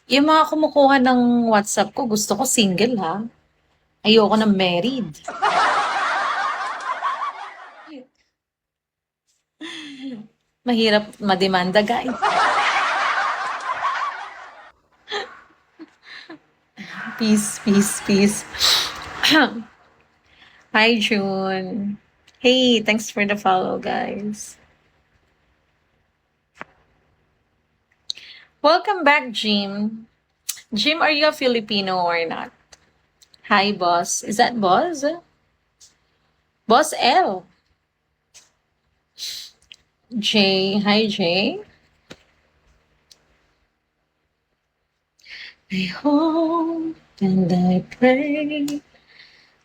Yung mga kumukuha ng WhatsApp ko, gusto ko single ha. Ayoko ng married. Mahirap mademanda, guys. Peace, peace, peace. Hi, June. Hey, thanks for the follow, guys. Welcome back, Jim. Jim, are you a Filipino or not? Hi, boss. Is that boss? Boss L. Jay. Hi, Jay. I hope and I pray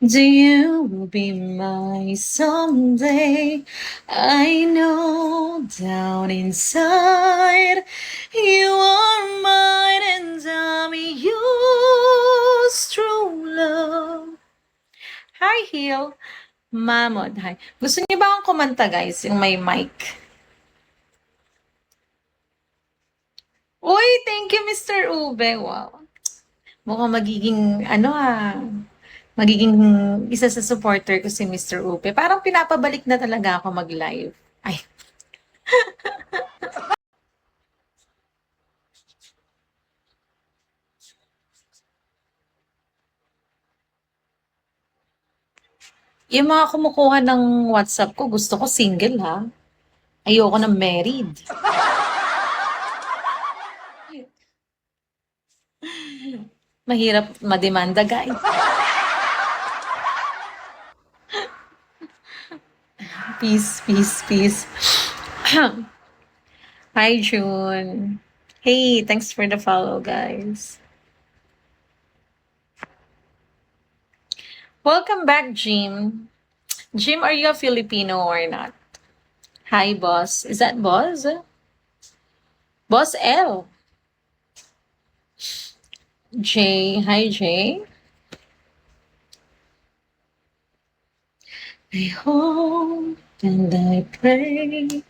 do you will be my someday. I know down inside you are mine and I'm yours, true love. Hi, Hill. Mamod, hi. Gusto niyo ba akong kumanta, guys? Yung may mic. Uy, thank you, Mr. Ube. Wow. Mukhang magiging, magiging isa sa supporter ko si Mr. Ube. Parang pinapabalik na talaga ako mag-live. Ay, yung mga kumukuha ng WhatsApp ko, gusto ko single ha. Ayoko ng married. Mahirap mademanda, guys. Peace, peace, peace. Hi, June. Hey, thanks for the follow, guys. Welcome back, Jim. Jim, are you a Filipino or not? Hi, boss. Is that boss? Boss L. Jay. Hi, Jay. I hope and I pray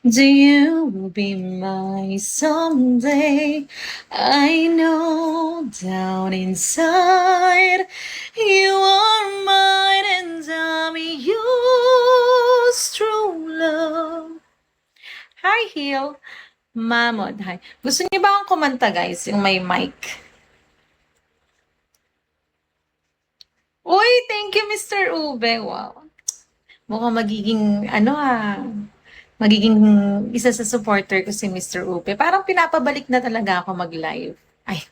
do you will be my someday. I know down inside you are mine and I'm yours, true love. Hi, Hill. Mamod, hi. Gusto niyo ba akong kumanta, guys? Yung may mic. Uy, thank you, Mr. Ube. Wow. Mukhang magiging, magiging isa sa supporter ko si Mr. Ube. Parang pinapabalik na talaga ako mag-live. Ay,